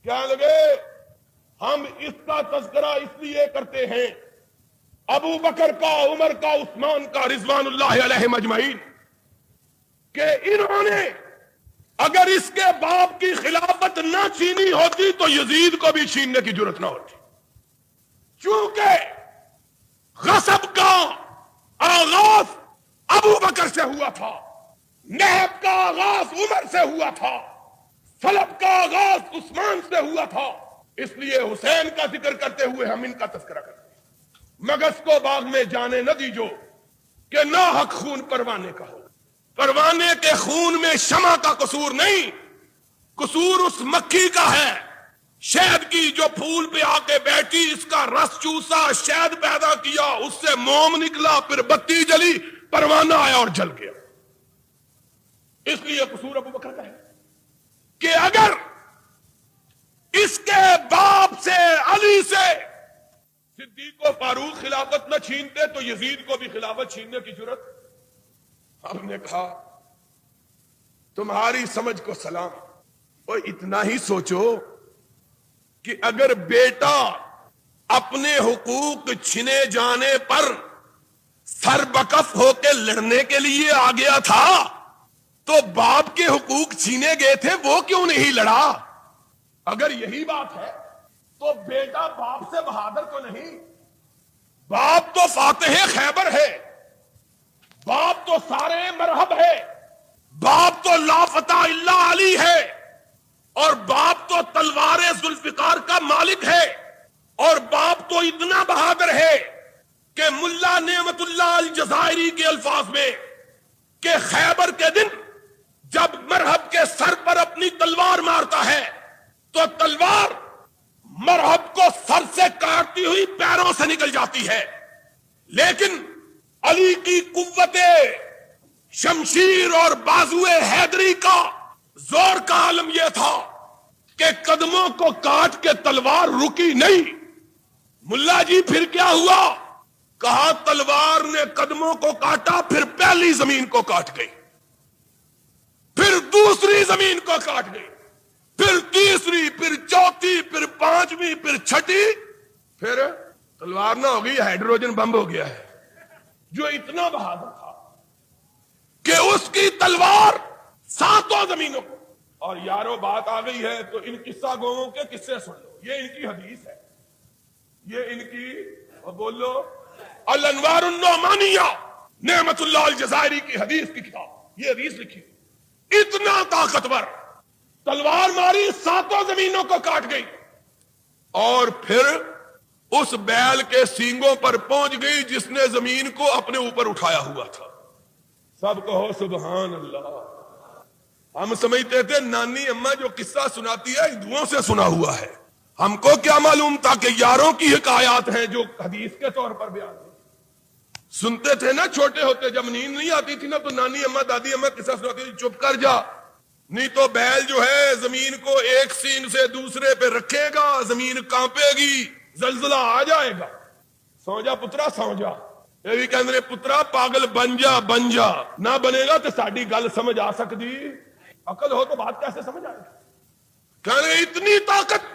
کہنے لگے ہم اس کا تذکرہ اس لیے کرتے ہیں ابو بکر کا، عمر کا، عثمان کا رضوان اللہ علیہم اجمعین، کہ انہوں نے اگر اس کے باپ کی خلافت نہ چھینی ہوتی تو یزید کو بھی چھیننے کی جرت نہ ہوتی، چونکہ غصب کا آغاز ابو بکر سے ہوا تھا، نہب کا آغاز عمر سے ہوا تھا، سلب کا آغاز عثمان سے ہوا تھا، اس لیے حسین کا ذکر کرتے ہوئے ہم ان کا تذکرہ کرتے ہیں۔ مگس کو باغ میں جانے نہ دیجو کہ ناحق خون پروانے کا ہو، پروانے کے خون میں شمع کا قصور نہیں، قصور اس مکھی کا ہے، شہد کی جو پھول پہ آ کے بیٹھی، اس کا رس چوسا، شہد پیدا کیا، اس سے موم نکلا، پھر بتی جلی، پروانہ آیا اور جل گیا۔ اس لیے قصور ابو بکر کا ہے کہ اگر اس کے باپ سے، علی سے، صدیق و فاروق خلافت نہ چھینتے تو یزید کو بھی خلافت چھیننے کی جرت۔ ہم نے کہا تمہاری سمجھ کو سلام، اور اتنا ہی سوچو کہ اگر بیٹا اپنے حقوق چھنے جانے پر سر بکف ہو کے لڑنے کے لیے آ گیا تھا تو باپ کے حقوق چھینے گئے تھے وہ کیوں نہیں لڑا؟ اگر یہی بات ہے تو بیٹا باپ سے بہادر تو نہیں، باپ تو فاتح خیبر ہے، باپ تو سارے مرحب ہے، باپ تو لا فتح الا علی ہے، اور باپ تو تلوار ذوالفقار کا مالک ہے، اور باپ تو اتنا بہادر ہے کہ ملا نعمت اللہ الجزائری کے الفاظ میں کہ خیبر کے دن جب مرحب کے سر پر اپنی تلوار مارتا ہے تو تلوار مرحب کو سر سے کاٹتی ہوئی پیروں سے نکل جاتی ہے، لیکن علی کی قوت شمشیر اور بازوئے حیدری کا زور کا عالم یہ تھا کہ قدموں کو کاٹ کے تلوار رکی نہیں۔ ملا جی پھر کیا ہوا؟ کہا تلوار نے قدموں کو کاٹا، پھر پہلی زمین کو کاٹ گئی، پھر دوسری زمین کو کاٹ گئی، پھر تیسری، پھر چوتھی، پھر پانچویں، پھر چھٹی، پھر تلوار نہ ہو گئی، ہائیڈروجن بم ہو گیا ہے۔ جو اتنا بہادر تھا کہ اس کی تلوار ساتوں زمینوں کو، اور یارو بات آ گئی ہے تو ان قصہ گوؤں کے قصے سن لو، یہ ان کی حدیث ہے، یہ ان کی، اور بولو الانوار النعمانیہ، نعمت اللہ الجزائری کی حدیث کی کتاب، یہ حدیث لکھی، اتنا طاقتور، تلوار ماری ساتوں زمینوں کو کاٹ گئی، اور پھر اس بیل کے سینگوں پر پہنچ گئی جس نے زمین کو اپنے اوپر اٹھایا ہوا تھا۔ سب کہو سبحان اللہ۔ ہم سمجھتے تھے نانی اماں جو قصہ سناتی ہے ہندوؤں سے سنا ہوا ہے، ہم کو کیا معلوم تھا کہ یاروں کی حکایات ہیں جو حدیث کے طور پر بیان ہوئی۔ سنتے تھے نا چھوٹے ہوتے، جب نیند نہیں آتی تھی نا تو نانی اماں دادی اماں قصہ سناتی تھی، چپ کر جا نہیں تو بیل جو ہے زمین کو ایک سینگ سے دوسرے پہ رکھے گا، زمین کانپے گی، زلزلہ آ جائے گا، سو جا پترا سو جا۔ یہ بھی کہندے پترا پاگل بن جا، بن جا، نہ بنے گا تو ساڈی گل سمجھ آ سکتی، عقل ہو تو بات کیسے سمجھ آئے گی؟ کہنے اتنی طاقت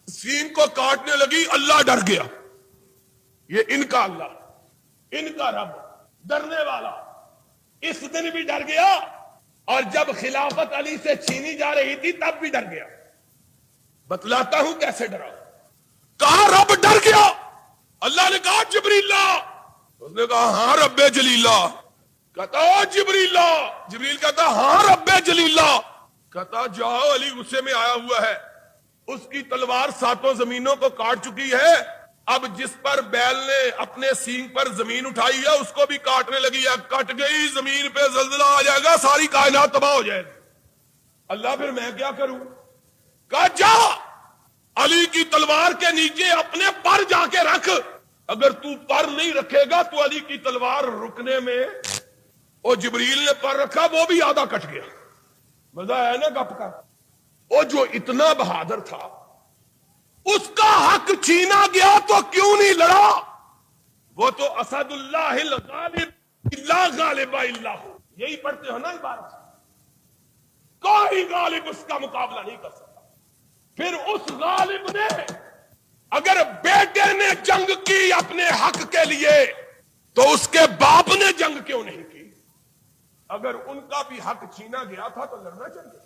سینگ کو کاٹنے لگی، اللہ ڈر گیا۔ یہ ان کا اللہ، ان کا رب ڈرنے والا اس دن بھی ڈر گیا، اور جب خلافت علی سے چھینی جا رہی تھی تب بھی ڈر گیا۔ بتلاتا ہوں کیسے ڈرا۔ کہا رب ڈر گیا، اللہ نے کہا جبریلا، اس نے کہا ہاں رب جلیلہ، کہتا جبریلا، جبریل کہتا ہاں رب جلیلہ، کہتا جاؤ علی غصے میں آیا ہوا ہے، اس کی تلوار ساتوں زمینوں کو کاٹ چکی ہے، اب جس پر بیل نے اپنے سینگ پر زمین اٹھائی ہے اس کو بھی کاٹنے لگی ہے، کٹ گئی زمین پہ زلزلہ آ جائے گا، ساری کائنات تباہ ہو جائے گی۔ اللہ پھر میں کیا کروں؟ کہا جا علی کی تلوار کے نیچے اپنے پر جا کے رکھ، اگر تو پر نہیں رکھے گا تو علی کی تلوار رکنے میں، اور جبریل نے پر رکھا وہ بھی آدھا کٹ گیا۔ مزہ ہے نا گپ کا؟ وہ جو اتنا بہادر تھا اس کا حق چھینا گیا تو کیوں نہیں لڑا؟ وہ تو اسد اللہ الغالب لا غالب الا ہو، یہی پڑھتے ہو نا عبارت، کوئی غالب اس کا مقابلہ نہیں کر سکتا۔ پھر اس غالب نے اگر بیٹے نے جنگ کی اپنے حق کے لیے تو اس کے باپ نے جنگ کیوں نہیں کی؟ اگر ان کا بھی حق چھینا گیا تھا تو لڑنا چاہیے،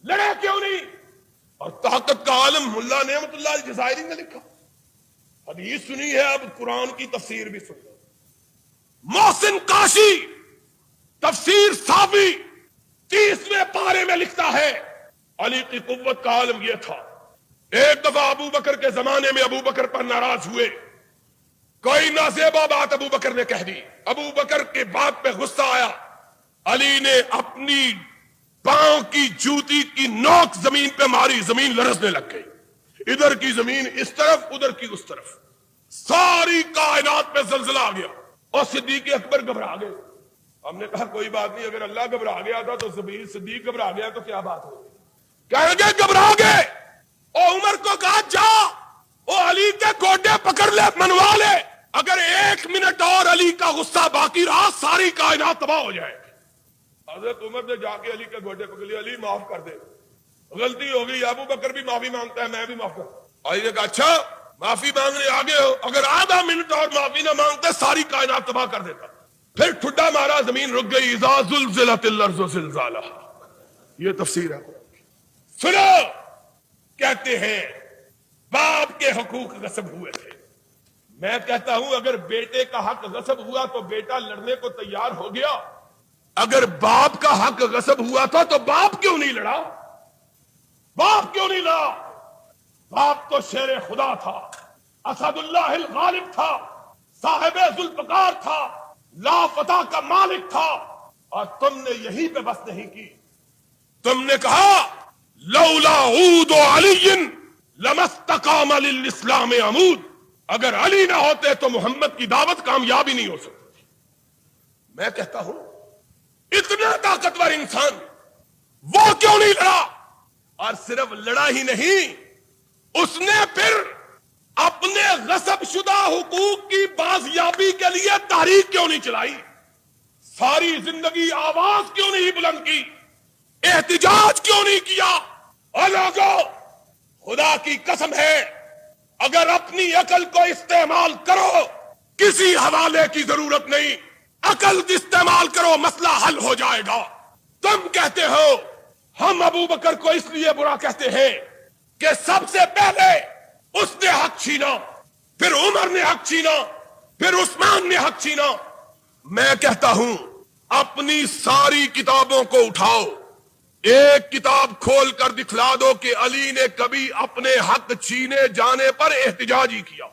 لڑے کیوں نہیں؟ اور طاقت کا عالم ملا نعمت اللہ الجزائری نے لکھا، حدیث سنی ہے، اب قرآن کی تفسیر بھی سن لو۔ محسن کاشی تفسیر صافی 30ویں پارے میں لکھتا ہے، علی کی قوت کا عالم یہ تھا، ایک دفعہ ابو بکر کے زمانے میں ابو بکر پر ناراض ہوئے، کوئی نازیبا بات ابو بکر نے کہہ دی، ابو بکر کے بات پہ غصہ آیا، علی نے اپنی پاؤں کی جوتی کی نوک زمین پہ ماری، زمین لرزنے لگ گئی، ادھر کی زمین اس طرف ادھر کی اس طرف، ساری کائنات پہ زلزلہ آ گیا اور صدیق اکبر گھبرا گئے۔ ہم نے کہا کوئی بات نہیں، اگر اللہ گھبرا گیا تھا تو صدیق گھبرا گیا تو کیا بات ہوگی؟ کہیں گے گھبرا گئے، اور عمر کو کہا جا وہ علی کے گوڈے پکڑ لے، منوا لے، اگر 1 منٹ اور علی کا غصہ باقی رہا ساری کائنات تباہ ہو جائے۔ حضرت عمر نے جا کے علی کے گوڈے پکڑ لیا، علی معاف کر دے، غلطی ہو گئی، ابو بکر بھی معافی مانگتا ہے، میں بھی معاف کرتا۔ علی نے کہا اچھا معافی مانگنے آگے ہو، اگر آدھا منٹ اور معافی نہ مانگتے ساری کائنات تباہ کر دیتا۔ پھر ٹھڈا مارا، زمین رک گئی، اذا زلزلت الارض زلزالها، یہ تفسیر ہے۔ سنو، کہتے ہیں باپ کے حقوق غصب ہوئے تھے، میں کہتا ہوں اگر بیٹے کا حق غصب ہوا تو بیٹا لڑنے کو تیار ہو گیا، اگر باپ کا حق غصب ہوا تھا تو باپ کیوں نہیں لڑا؟ باپ کیوں نہیں لڑا؟ باپ تو شیر خدا تھا، اسد اللہ الغالب تھا، صاحب ذوالفقار تھا، لا فتح کا مالک تھا، اور تم نے یہی پہ بس نہیں کی، تم نے کہا لولا عود علی لما استقام للاسلام عمود، اگر علی نہ ہوتے تو محمد کی دعوت کامیابی نہیں ہو سکتی۔ میں کہتا ہوں اتنا طاقتور انسان وہ کیوں نہیں لڑا؟ اور صرف لڑا ہی نہیں، اس نے پھر اپنے غصب شدہ حقوق کی بازیابی کے لیے تحریک کیوں نہیں چلائی؟ ساری زندگی آواز کیوں نہیں بلند کی؟ احتجاج کیوں نہیں کیا؟ اور لوگوں، خدا کی قسم ہے اگر اپنی عقل کو استعمال کرو کسی حوالے کی ضرورت نہیں، عقل استعمال کرو مسئلہ حل ہو جائے گا۔ تم کہتے ہو ہم ابو بکر کو اس لیے برا کہتے ہیں کہ سب سے پہلے اس نے حق چھینا، پھر عمر نے حق چھینا، پھر عثمان نے حق چھینا۔ میں کہتا ہوں اپنی ساری کتابوں کو اٹھاؤ، ایک کتاب کھول کر دکھلا دو کہ علی نے کبھی اپنے حق چھینے جانے پر احتجاج ہی کیا،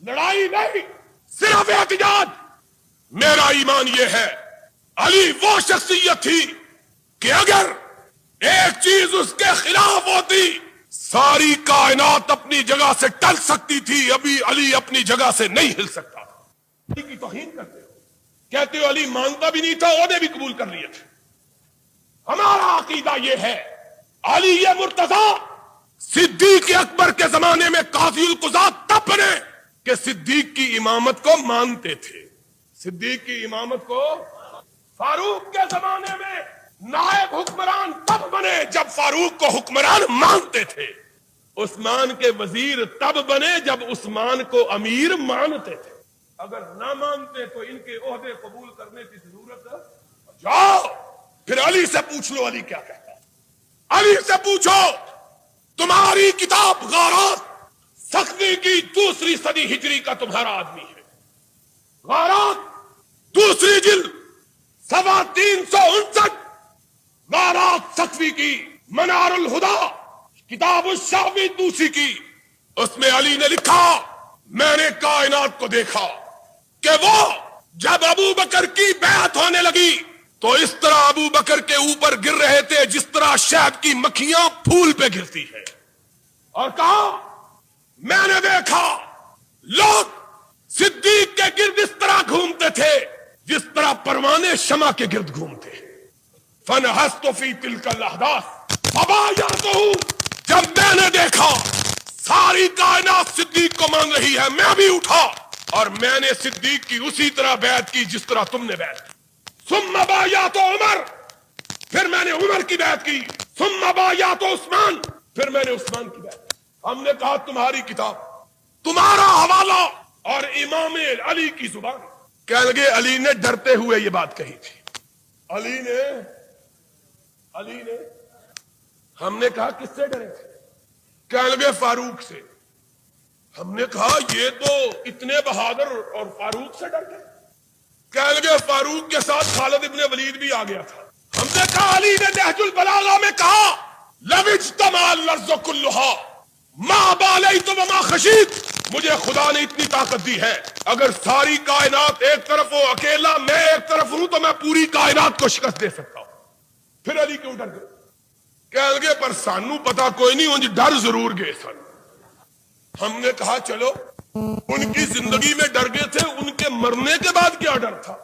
لڑائی نہیں، صرف احتجاج۔ میرا ایمان یہ ہے علی وہ شخصیت تھی کہ اگر ایک چیز اس کے خلاف ہوتی ساری کائنات اپنی جگہ سے ٹل سکتی تھی، ابھی علی اپنی جگہ سے نہیں ہل سکتا تھا۔ علی کی توہین کرتے ہو، کہتے ہو علی مانگتا بھی نہیں تھا، عہدے بھی قبول کر لیے تھے۔ ہمارا عقیدہ یہ ہے علی مرتضی صدیق اکبر کے زمانے میں قاضی القضات تب بنے کہ صدیق کی امامت کو مانتے تھے، صدیق کی امامت کو۔ فاروق کے زمانے میں نائب حکمران تب بنے جب فاروق کو حکمران مانتے تھے، عثمان کے وزیر تب بنے جب عثمان کو امیر مانتے تھے۔ اگر نہ مانتے تو ان کے عہدے قبول کرنے کی ضرورت جاؤ پھر علی سے پوچھ لو علی کیا کہتا ہے، علی سے پوچھو۔ تمہاری کتاب غارات سختی کی 2 صدی ہجری کا تمہارا آدمی ہے، غارات 2 جلد 359، غارات سخوی کی، منار الہدا کتاب الشافعی توسی کی، اس میں علی نے لکھا میں نے کائنات کو دیکھا کہ وہ جب ابو بکر کی بیعت ہونے لگی تو اس طرح ابو بکر کے اوپر گر رہے تھے جس طرح شہد کی مکھیاں پھول پہ گرتی ہے، اور کہا میں نے دیکھا لوگ صدیق کے گرد اس طرح گھومتے تھے جس طرح پروانے شمع کے گرد گھومتے ہیں۔ فنہست فی تلک الاحداث فبایعتہ، جب میں نے دیکھا ساری کائنات صدیق کو مان رہی ہے، میں بھی اٹھا اور میں نے صدیق کی اسی طرح بیعت کی جس طرح تم نے بیعت کی۔ ثم بایعت عمر، پھر میں نے عمر کی بیعت کی، ثم بایعت عثمان، پھر میں نے عثمان کی بات، ہم نے کہا تمہاری کتاب، تمہارا حوالہ اور امام علی کی زبان۔ کہنے لگے علی نے ڈرتے ہوئے یہ بات کہی تھی، علی نے ہم نے کہا کس سے ڈرے تھے؟ کہنے لگے فاروق سے۔ ہم نے کہا یہ تو اتنے بہادر اور فاروق سے ڈر گئے۔ کہنے لگے فاروق کے ساتھ خالد ابن ولید بھی آ گیا تھا۔ ہم نے کہا علی نے نہج البلاغہ میں کہا لو اجتمع الارض کلھا ما بالیت وما خشیت، مجھے خدا نے اتنی طاقت دی ہے، اگر ساری کائنات ایک طرف ہو، اکیلا میں ایک طرف ہوں، تو میں پوری کائنات کو شکست دے سکتا ہوں۔ پھر علی کیوں ڈر گئے؟ کہنے لگے پر سانو پتا کوئی نہیں، انج ڈر ضرور گئے سن۔ ہم نے کہا چلو ان کی زندگی میں ڈر گئے تھے، ان کے مرنے کے بعد کیا ڈر تھا؟